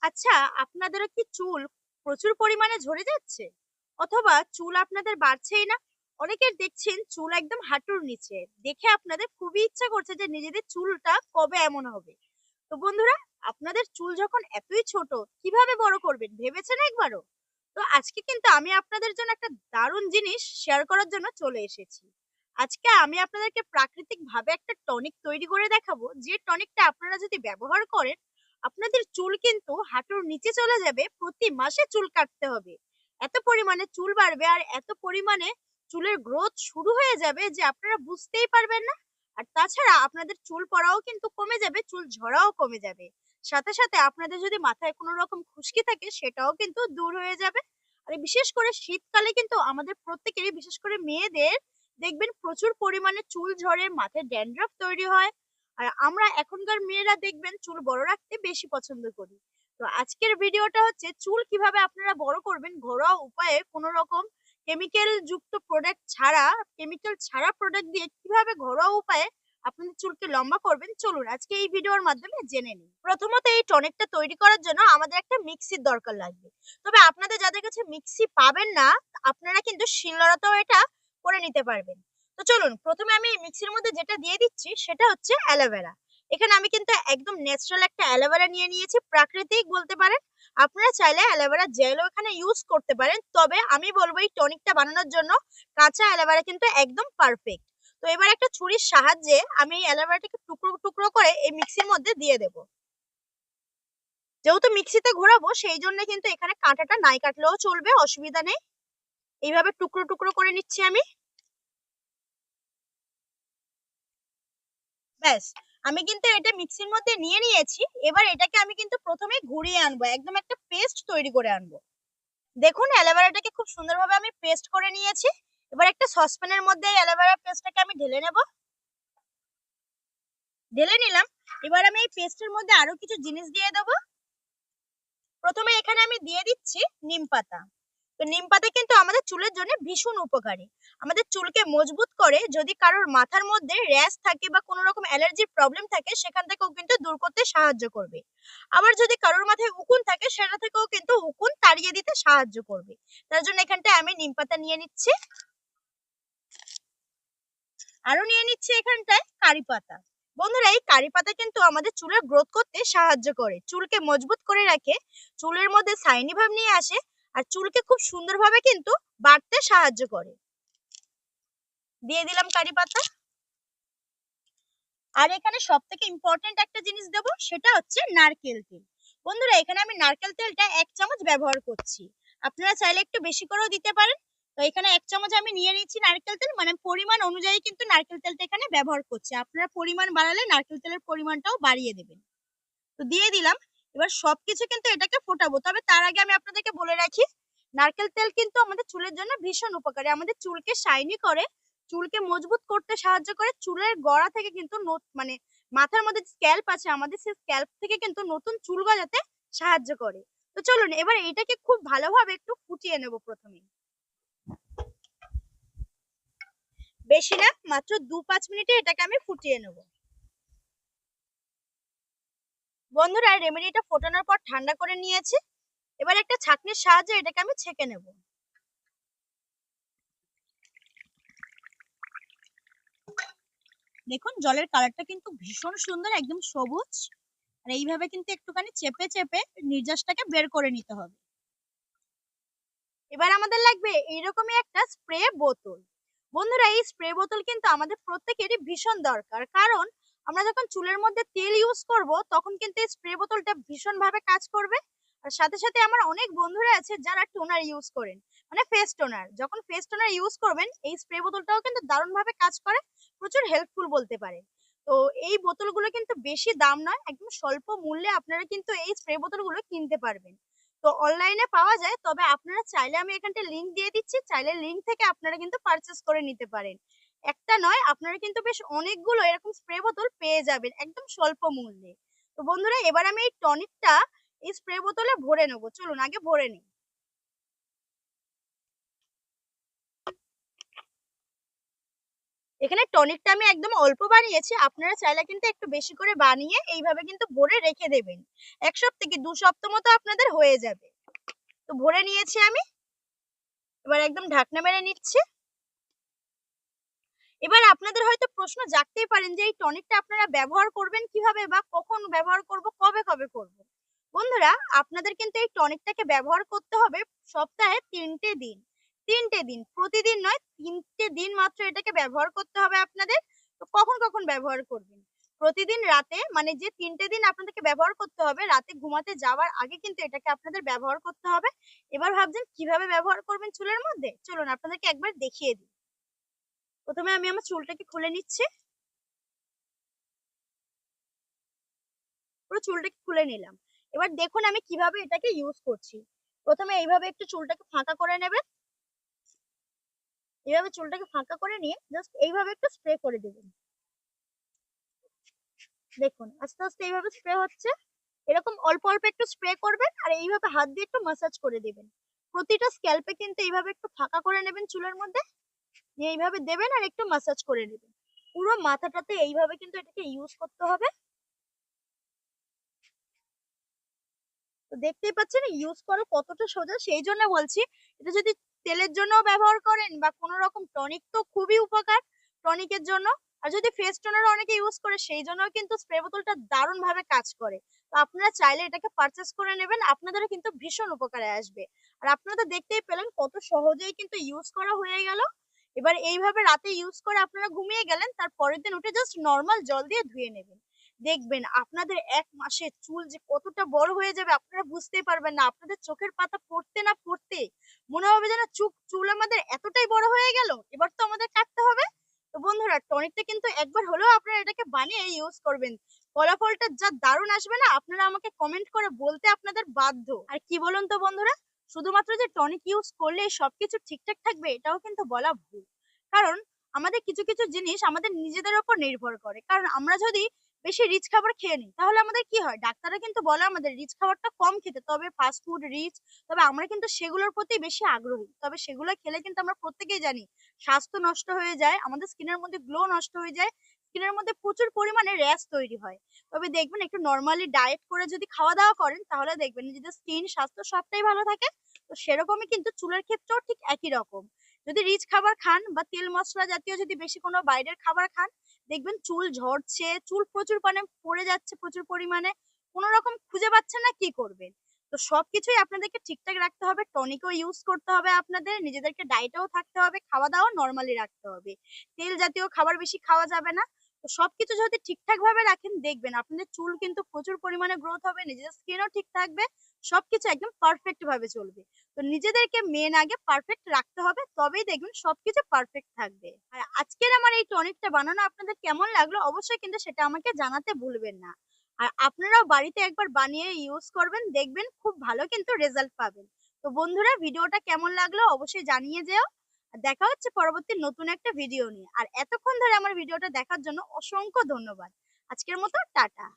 আচ্ছা, আপনাদেরও কি চুল প্রচুর পরিমাণে ঝরে যাচ্ছে? অথবা চুল আপনাদের বাড়ছেই না? অনেকের দেখছেন চুল একদম হাঁটুর নিচে। দেখে আপনাদের খুবই ইচ্ছা করছে যে নিজেদের চুলটা কবে এমন হবে। তো বন্ধুরা, আপনাদের চুল যখন এতই ছোট, কিভাবে বড় করবেন ভেবেছেন একবারও? তো আজকে কিন্তু আমি আপনাদের জন্য একটা দারুণ জিনিস শেয়ার করার জন্য চলে এসেছি। আজকে আমি আপনাদেরকে প্রাকৃতিক ভাবে একটা টনিক তৈরি করে দেখাবো, যে টনিকটা আপনারা যদি ব্যবহার করেন, আপনাদের চুল কিন্তু হাঁটুর নিচে চলে যাবে, প্রতি মাসে চুল কাটতে হবে। এত পরিমাণে চুল বাড়বে আর এত পরিমাণে চুলের গ্রোথ শুরু হয়ে যাবে যে আপনারা বুঝতেই পারবেন না। আর তাছাড়া আপনাদের চুল পড়াও কিন্তু কমে যাবে, চুল ঝরাও কমে যাবে। সাথে সাথে আপনাদের যদি মাথায় কোনো রকম খুশকি থাকে সেটাও কিন্তু দূর হয়ে যাবে। আর বিশেষ করে শীতকালে কিন্তু আমাদের প্রত্যেকেরই, বিশেষ করে মেয়েদের দেখবেন প্রচুর পরিমাণে চুল ঝরে, মাথায় ড্যান্ড্রাফ তৈরি হয়। আর আমরা এখনকার মেয়েরা দেখবেন চুল বড় রাখতে বেশি পছন্দ করি। তো আজকের ভিডিওটা হচ্ছে চুল কিভাবে আপনারা বড় করবেন ঘরোয়া উপায়ে, কোনো রকম কেমিক্যাল যুক্ত প্রোডাক্ট ছাড়া, কেমিক্যাল ছাড়া প্রোডাক্ট দিয়ে কিভাবে ঘরোয়া উপায়ে আপনাদের চুলকে লম্বা করবেন, চলুন আজকে এই ভিডিওর মাধ্যমে জেনে নিই। প্রথমত এই টনিকটা তৈরি করার জন্য আমাদের একটা মিক্সির দরকার লাগবে। তবে আপনাদের যাদের কাছে মিক্সি পাবেন না, আপনারা কিন্তু শিলনোড়াতেও এটা করে নিতে পারবেন। তো চলুন, প্রথমে আমি মিক্সির মধ্যে যেটা দিয়ে দিচ্ছি সেটা হচ্ছে অ্যালোভেরা। এখানে আমি কিন্তু একদম ন্যাচারাল একটা অ্যালোভেরা নিয়ে নিয়েছি, প্রাকৃতিক বলতে পারেন। আপনারা চাইলে অ্যালোভেরা জেলও এখানে ইউজ করতে পারেন, তবে আমি বলবো এই টনিকটা বানানোর জন্য কাঁচা অ্যালোভেরা কিন্তু একদম পারফেক্ট। তো এবার একটা ছুরির সাহায্যে আমি এই অ্যালোভেরাটাকে টুকরো টুকরো করে এই মিক্সির মধ্যে দিয়ে দেব। যেহেতু মিক্সিতে ঘোরাবো সেই জন্য কিন্তু এখানে কাঁটাটা নাই কাটলেও চলবে, অসুবিধা নেই। এইভাবে টুকরো টুকরো করে নিচ্ছি আমি। ব্যাস, আমি কিন্তু এটা মিক্সির মধ্যে নিয়ে নিয়েছি। এবার এটাকে আমি কিন্তু প্রথমে ঘুরিয়ে আনবো, একদম একটা পেস্ট তৈরি করে আনবো। দেখুন, অ্যালোভেরাটাকে খুব সুন্দরভাবে আমি পেস্ট করে নিয়েছি। এবার একটা সসপ্যানের মধ্যে এই অ্যালোভেরা পেস্টটাকে আমি ঢেলে নেব। ঢেলে নিলাম। এবার আমি এই পেস্টের মধ্যে আরো কিছু জিনিস দিয়ে দেবো। প্রথমে এখানে আমি দিয়ে দিচ্ছি নিম পাতা। তো নিম পাতা কিন্তু আমাদের চুলের জন্য ভীষণ উপকারী। আমাদের চুলকে মজবুত করে, যদি কারোর মাথার মধ্যে র্যাশ থাকে বা কোনো রকম অ্যালার্জির প্রবলেম থাকে সেখান থেকেও কিন্তু দূর করতে সাহায্য করবে। আবার যদি কারোর মাথায় উকুন থাকে সেটা থেকেও কিন্তু উকুন তাড়িয়ে দিতে সাহায্য করবে। তার জন্য এখানটায় আমি নিম পাতা নিয়ে নিচ্ছি। আরো নিয়ে নিচ্ছি এখানটায় কারি পাতা। বন্ধুরা, এই কারি পাতা কিন্তু আমাদের চুলের গ্রোথ করতে সাহায্য করে, চুলকে মজবুত করে রাখে, চুলের মধ্যে শাইনি ভাব নিয়ে আসে, আর চুলকে খুব সুন্দরভাবে কিন্তু বাড়তে সাহায্য করে। দিয়ে দিলাম কারি পাতা। আর এখানে সব থেকে ইম্পর্টেন্ট একটা জিনিস দেবো, সেটা হচ্ছে নারকেল তেল। বন্ধুরা, এখানে আমি নারকেল তেলটা 1 চামচ ব্যবহার করছি। আপনারা চাইলে একটু বেশি করেও দিতে পারেন। তো এখানে 1 চামচ আমি নিয়ে নিচ্ছি নারকেল তেল, মানে পরিমাণ অনুযায়ী কিন্তু নারকেল তেলটা এখানে ব্যবহার করছি। আপনারা পরিমাণ বাড়ালে নারকেল তেলের পরিমাণটাও বাড়িয়ে দেবেন। তো দিয়ে দিলাম। এবার সবকিছু কিন্তু এটাকে ফোটাবো, তবে তার আগে আমি আপনাদেরকে বলে রাখি, নারকেল তেল কিন্তু আমাদের চুলের জন্য ভীষণ উপকারী। আমাদের চুলকে শাইনি করে, চুলকে মজবুত করতে সাহায্য করে, চুলের গোড়া থেকে কিন্তু মানে মাথার মধ্যে স্ক্যাল্প আছে আমাদের, সেই স্ক্যাল্প থেকে কিন্তু নতুন চুল গজাতে সাহায্য করে। তো চলুন এবার এটাকে খুব ভালোভাবে একটু ফুটিয়ে নেব। প্রথমে বেশি না, মাত্র 2-5 মিনিটে এটাকে আমি ফুটিয়ে নেব। বন্ধুরা, রেমেডিটা ফোটানোর পর ঠান্ডা করে নিয়েছি। এবার একটা ছাঁকনির সাহায্যে এটাকে আমি ছেঁকে নেব। দেখুন, জলের কালারটা কিন্তু ভীষণ সুন্দর, একদম সবুজ। আর এইভাবে কিন্তু একটুখানি চেপে চেপে নির্যাসটাকে বের করে নিতে হবে। এবার আমাদের লাগবে এইরকমই একটা স্প্রে বোতল। বন্ধুরা, এই স্প্রে বোতল কিন্তু আমাদের প্রত্যেকেরই ভীষণ দরকার, কারণ আমরা যখন চুলের মধ্যে তেল ইউজ করব তখন কিন্তু এই স্প্রে বোতলটা ভীষণ ভাবে কাজ করবে। আর সাথে সাথে আমার অনেক বন্ধুরা আছে যারা টোনার ইউজ করেন, মানে ফেস টোনার। যখন ফেস টোনার ইউজ করবেন এই স্প্রে বোতলটাও কিন্তু দারুণ ভাবে কাজ করে, প্রচুর হেল্পফুল বলতে পারে। তো এই বোতলগুলো কিন্তু বেশি দাম নয়, একদম স্বল্প মূল্যে আপনারা কিন্তু এই স্প্রে বোতলগুলো কিনতে পারবেন। তো অনলাইনে পাওয়া যায়, তবে আপনারা চাইলে, আমি এখানটা লিংক দিয়ে দিচ্ছি, চাইলে লিংক থেকে আপনারা কিন্তু পারচেস করে নিতে পারেন। একটা নয়, আপনারা কিন্তু বেশ অনেকগুলো এরকম স্প্রে বোতল পেয়ে যাবেন একদম স্বল্প মূল্যে। তো বন্ধুরা, এবার আমি এই টনিকটা এই স্প্রে বোতলে ভরে নেব। চলুন আগে ভরে নিই। এখানে টনিকটা আমি একদম অল্প বানিয়েছি, আপনারা চাইলে কিন্তু একটু বেশি করে বানিয়ে এইভাবে কিন্তু ভরে রেখে দেবেন। 1 সপ্তাহ কি 2 সপ্তাহ মতো আপনাদের হয়ে যাবে। তো ভরে নিয়েছি আমি, এবার একদম ঢাকনা মেরে নিচ্ছি। এবার আপনাদের হয়তো প্রশ্ন জাগতেই পারেন যে এই টনিকটা আপনারা ব্যবহার করবেন কিভাবে বা কখন ব্যবহার করব, কবে কবে করব। বন্ধুরা, আপনাদের কিন্তু এই টনিকটাকে ব্যবহার করতে হবে সপ্তাহে 3টে দিন। 3টে দিন, প্রতিদিন নয়, 3টে দিন মাত্র এটাকে ব্যবহার করতে হবে আপনাদের। তো কখন কখন ব্যবহার করবেন? প্রতিদিন রাতে, মানে যে 3টে দিন আপনাদেরকে ব্যবহার করতে হবে, রাতে ঘুমাতে যাওয়ার আগে কিন্তু এটাকে আপনাদের ব্যবহার করতে হবে। এবার ভাবছেন কিভাবে ব্যবহার করবেন চুলের মধ্যে? চলুন আপনাদেরকে একবার দেখিয়ে দিই। প্রথমে আমি আমার চুলটাকে খুলে নিচ্ছি। পুরো চুলটাকে খুলে নিলাম। এবার দেখুন আমি কিভাবে এটাকে ইউজ করছি। প্রথমে এইভাবে একটু চুলটাকে ফাঁকা করে নেবেন। এইভাবে চুলটাকে ফাঁকা করে নিয়ে জাস্ট এইভাবে একটু স্প্রে করে দিবেন। দেখুন আস্তে আস্তে এইভাবে স্প্রে হচ্ছে। এরকম অল্প অল্প একটু স্প্রে করবেন আর এইভাবে হাত দিয়ে একটু ম্যাসাজ করে দিবেন। প্রতিটা স্ক্যাল্পে কিন্তু এইভাবে একটু ফাঁকা করে নেবেন চুলের মধ্যে, নিয়ে এইভাবে দেবেন আর একটু ম্যাসাজ করে নেবেন। পুরো মাথাটাতে এইভাবে কিন্তু এটাকে ইউজ করতে হবে। তো দেখতেই পাচ্ছেন ইউজ করা কতটা সোজা, সেই জন্য বলছি এটা যদি তেলের জন্য ব্যবহার করেন বা কোনো রকম টনিক তো খুবই উপকার টনিকের জন্য। আর যদি ফেস টোনার অনেকে ইউজ করে সেই জন্য কিন্তু স্প্রে বোতলটা দারুণ ভাবে কাজ করে। তো আপনারা চাইলে এটাকে পারচেস করে নেবেন, আপনাদেরও কিন্তু ভীষণ উপকারে আসবে। আর আপনারা তো দেখতেই পেলেন কত সহজেই কিন্তু ইউজ করা হয়ে গেল। এবার এইভাবে রাতে ইউজ করে আপনারা ঘুমিয়ে গেলেন, তার পরের দিন উঠে জাস্ট নর্মাল জল দিয়ে ধুয়ে নেবেন। দেখবেন আপনাদের 1 মাসে চুল যে কতটা বড় হয়ে যাবে আপনারা বুঝতেই পারবেন না। আপনাদের চোখের পাতা পড়তে না পড়তে মনে হবে যেন চুল আমাদের এতটাই বড় হয়ে গেল, এবার তো আমাদের কাটতে হবে। তো বন্ধুরা, টনিকটা কিন্তু একবার হলেও আপনারা এটাকে বানিয়ে ইউজ করবেন। ফলাফলটা যা দারুণ আসবে না, আপনারা আমাকে কমেন্ট করে বলতে আপনাদের বাধ্য। আর কি বলুন তো বন্ধুরা, শুধুমাত্র যে টনিক ইউজ করলে সবকিছু ঠিকঠাক থাকবে এটাও কিন্তু বলা ভুল। কারণ আমাদের কিছু কিছু জিনিস আমাদের নিজেদের উপর নির্ভর করে। কারণ আমরা যদি বেশি রিচ খাবার খেয়ে নিই তাহলে আমাদের কি হয়, ডাক্তাররা কিন্তু বলে আমাদের রিচ খাবারটা কম খেতে, তবে ফাস্ট ফুড রিচ, তবে আমরা কিন্তু সেগুলোর প্রতি বেশি আগ্রহী। তবে সেগুলো খেলে কিন্তু আমরা প্রত্যেকেই জানি স্বাস্থ্য নষ্ট হয়ে যায়, আমাদের স্কিনের মধ্যে গ্লো নষ্ট হয়ে যায়, স্কিনের মধ্যে প্রচুর পরিমাণে র্যাশ তৈরি হয়। তবে দেখবেন একটু নর্মালি ডায়েট করে যদি খাওয়া দাওয়া করেন তাহলে দেখবেন নিজেদের স্কিন স্বাস্থ্য সবটাই ভালো থাকে। তো সেরকমই কিন্তু চুলের ক্ষেত্রেও ঠিক একই রকম। যদি রিচ খাবার খান বা তেল মশলা জাতীয় যদি বেশি কোনো বাইরের খাবার খান, দেখবেন চুল ঝরছে, চুল প্রচুর পড়ে যাচ্ছে প্রচুর পরিমাণে, কোনো রকম খুঁজে পাচ্ছেন না কি করবেন। তো সবকিছুই আপনাদেরকে ঠিকঠাক রাখতে হবে, টনিকও ইউজ করতে হবে আপনাদের, নিজেদেরকে ডায়েটেও থাকতে হবে, খাওয়া দাওয়া নরমালি রাখতে হবে, তেল জাতীয় খাবার বেশি খাওয়া যাবে না। তো সবকিছু যদি ঠিকঠাক ভাবে রাখেন দেখবেন আপনাদের চুল কিন্তু প্রচুর পরিমাণে গ্রোথ হবে, নিজেদের স্কিনও ঠিক থাকবে, সবকিছু একদম পারফেক্ট ভাবে চলবে। তো নিজেদেরকে মেন আগে পারফেক্ট রাখতে হবে, তবেই দেখবেন সবকিছু পারফেক্ট থাকবে। আর আজকের আমার এই টনিকটা বানানো আপনাদের কেমন লাগলো অবশ্যই কিন্তু সেটা আমাকে জানাতে ভুলবেন না। আর আপনারাও বাড়িতে একবার বানিয়ে ইউজ করবেন, দেখবেন খুব ভালো কিন্তু রেজাল্ট পাবেন। তো বন্ধুরা, ভিডিওটা কেমন লাগলো অবশ্যই জানিয়ে যেও। আর দেখা হচ্ছে পরবর্তী নতুন একটা ভিডিও নিয়ে। আর এতক্ষণ ধরে আমার ভিডিওটা দেখার জন্য অসংখ্য ধন্যবাদ। আজকের মতো টাটা।